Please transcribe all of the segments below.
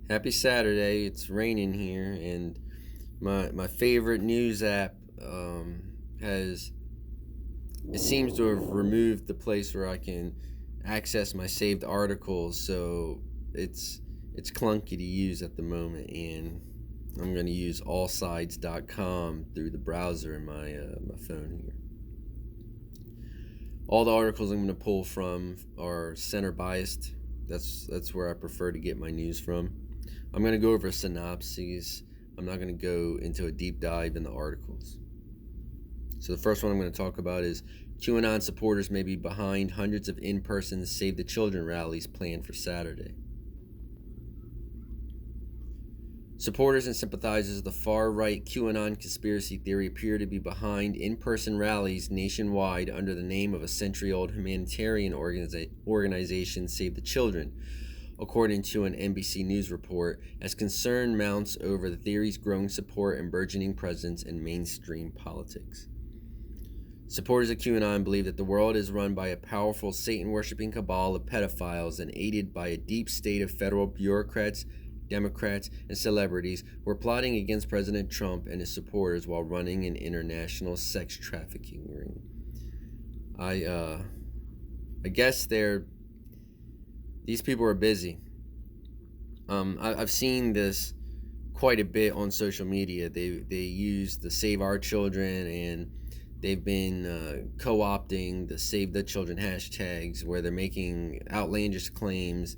Happy Saturday. It's raining here, and my favorite news app has it seems to have removed the place where I can access my saved articles. So it's clunky to use at the moment, and I'm going to use allsides.com through the browser in my phone here. All the articles I'm going to pull from are center biased. That's where I prefer to get my news from. I'm going to go over synopses. I'm not going to go into a deep dive in the articles. So the first one I'm going to talk about is QAnon supporters may be behind hundreds of in-person Save the Children rallies planned for Saturday. Supporters and sympathizers of the far-right QAnon conspiracy theory appear to be behind in-person rallies nationwide under the name of a century-old humanitarian organization, Save the Children, according to an NBC News report, as concern mounts over the theory's growing support and burgeoning presence in mainstream politics. Supporters of QAnon believe that the world is run by a powerful Satan-worshipping cabal of pedophiles and aided by a deep state of federal bureaucrats, Democrats, and celebrities who are plotting against President Trump and his supporters while running an international sex trafficking ring. I guess these people are busy. I've seen this quite a bit on social media. They use the Save Our Children, and they've been co-opting the Save the Children hashtags where they're making outlandish claims.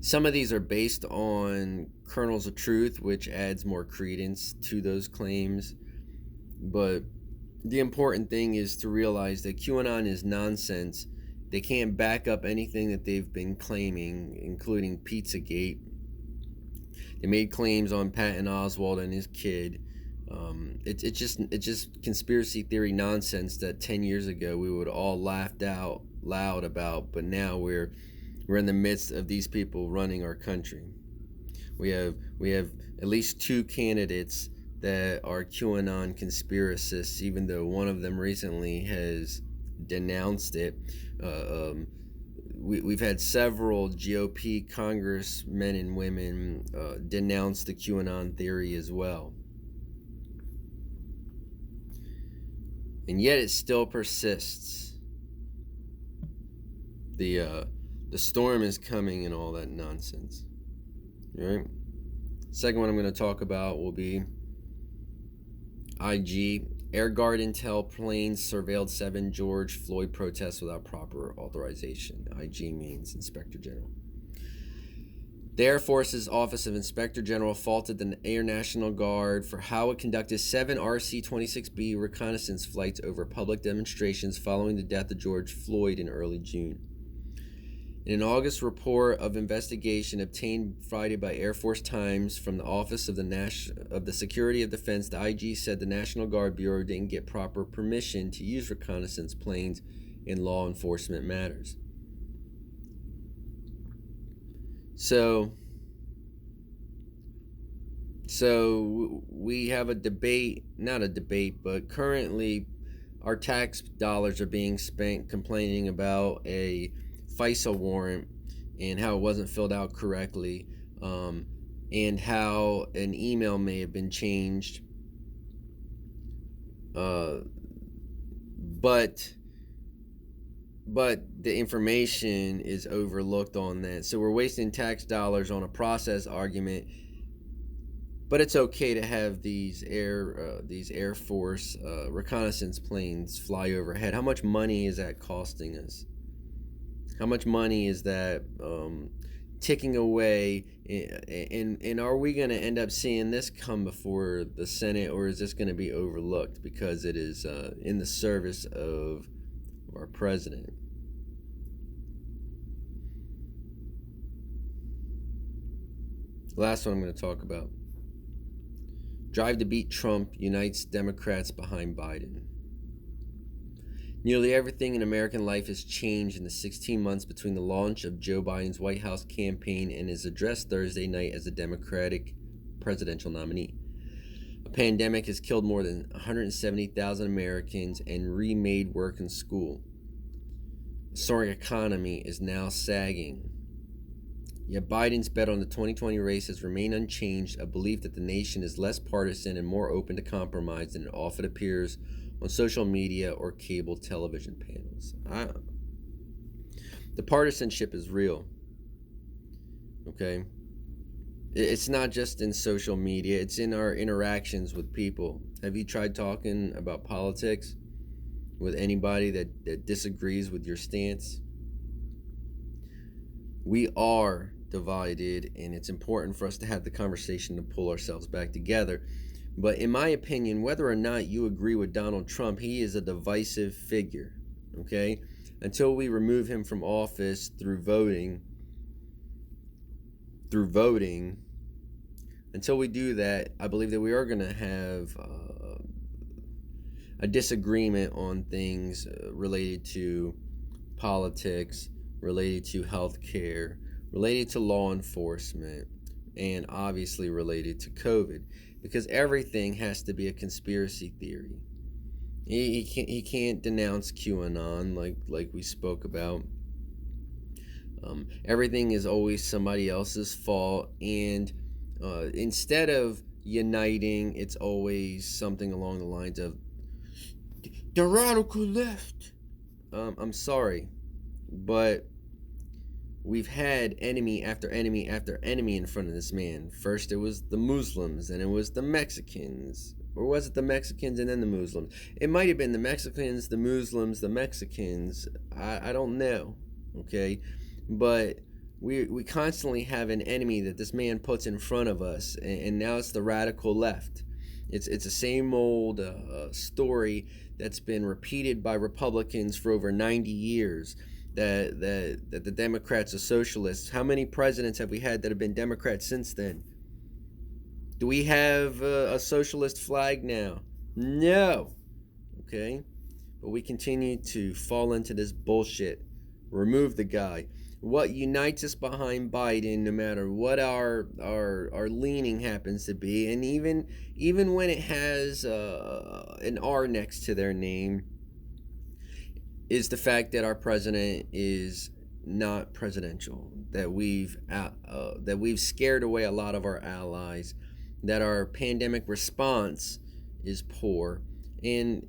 Some of these are based on kernels of truth, which adds more credence to those claims. But the important thing is to realize that QAnon is nonsense. They can't back up anything that they've been claiming, including Pizzagate. They made claims on Patton Oswalt and his kid. It's just conspiracy theory nonsense that 10 years ago we would all laughed out loud about, but now we're in the midst of these people running our country. We have at least two candidates that are QAnon conspiracists, even though one of them recently has denounced it. We've had several GOP congressmen and women denounce the QAnon theory as well. And yet it still persists. The storm is coming and all that nonsense. All right. Second one I'm going to talk about will be IG. Air Guard intel planes surveilled 7 George Floyd protests without proper authorization. IG means Inspector General. The Air Force's Office of Inspector General faulted the Air National Guard for how it conducted 7 RC-26B reconnaissance flights over public demonstrations following the death of George Floyd in early June. In an August report of investigation obtained Friday by Air Force Times from the Office of the Security of Defense, the IG said the National Guard Bureau didn't get proper permission to use reconnaissance planes in law enforcement matters. So we have a debate, not a debate, but currently our tax dollars are being spent complaining about a FISA warrant and how it wasn't filled out correctly, and how an email may have been changed, but the information is overlooked on that. So we're wasting tax dollars on a process argument. But it's okay to have these Air Force reconnaissance planes fly overhead. How much money is that costing us? How much money is that ticking away? And are we going to end up seeing this come before the Senate, or is this going to be overlooked because it is in the service of our president? Last one I'm going to talk about. Drive to beat Trump unites Democrats behind Biden. Nearly everything in American life has changed in the 16 months between the launch of Joe Biden's White House campaign and his address Thursday night as the Democratic presidential nominee. A pandemic has killed more than 170,000 Americans and remade work and school. The soaring economy is now sagging. Yet Biden's bet on the 2020 race has remained unchanged, a belief that the nation is less partisan and more open to compromise than it often appears on social media or cable television panels. The partisanship is real, okay? It's not just in social media, it's in our interactions with people. Have you tried talking about politics with anybody that disagrees with your stance? We are divided, and it's important for us to have the conversation to pull ourselves back together. But in my opinion, whether or not you agree with Donald Trump, he is a divisive figure, okay? Until we remove him from office through voting, until we do that, I believe that we are going to have a disagreement on things related to politics, related to healthcare, related to law enforcement, and obviously related to COVID, because everything has to be a conspiracy theory. He can't denounce QAnon like we spoke about. Everything is always somebody else's fault, and instead of uniting, it's always something along the lines of the radical left. I'm sorry, but we've had enemy after enemy after enemy in front of this man. First it was the Muslims, and it was the Mexicans. Or was it the Mexicans and then the Muslims? It might have been the Mexicans, the Muslims, the Mexicans. I don't know, okay? But we constantly have an enemy that this man puts in front of us, and now it's the radical left. It's the same old story that's been repeated by Republicans for over 90 years. That the Democrats are socialists. How many presidents have we had that have been Democrats since then? Do we have a socialist flag now? No. Okay? But we continue to fall into this bullshit. Remove the guy. What unites us behind Biden, no matter what our leaning happens to be, and even when it has an R next to their name, is the fact that our president is not presidential, that we've scared away a lot of our allies, that our pandemic response is poor. And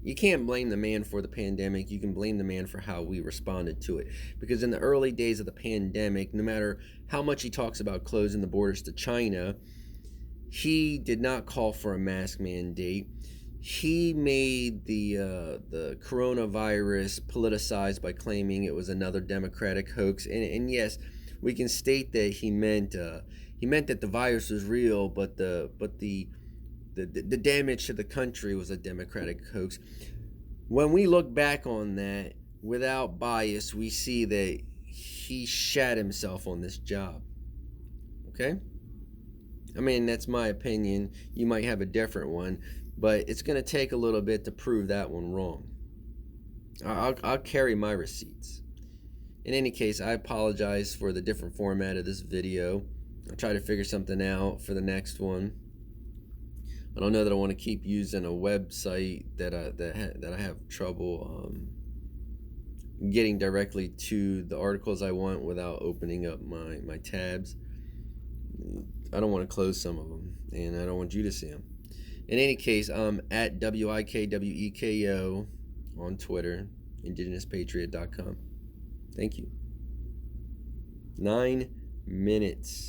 you can't blame the man for the pandemic. You can blame the man for how we responded to it. Because in the early days of the pandemic, no matter how much he talks about closing the borders to China, he did not call for a mask mandate. He made the coronavirus politicized by claiming it was another Democratic hoax. And yes, we can state that he meant that the virus was real, but the damage to the country was a Democratic hoax. When we look back on that without bias, we see that he shat himself on this job. Okay? I mean, that's my opinion. You might have a different one, but it's going to take a little bit to prove that one wrong. I'll carry my receipts. In any case, I apologize for the different format of this video. I'll try to figure something out for the next one. I don't know that I want to keep using a website that I have trouble getting directly to the articles I want without opening up my tabs. I don't want to close some of them, and I don't want you to see them. In any case, I'm at WIKWEKO on Twitter, IndigenousPatriot.com. Thank you. 9 minutes.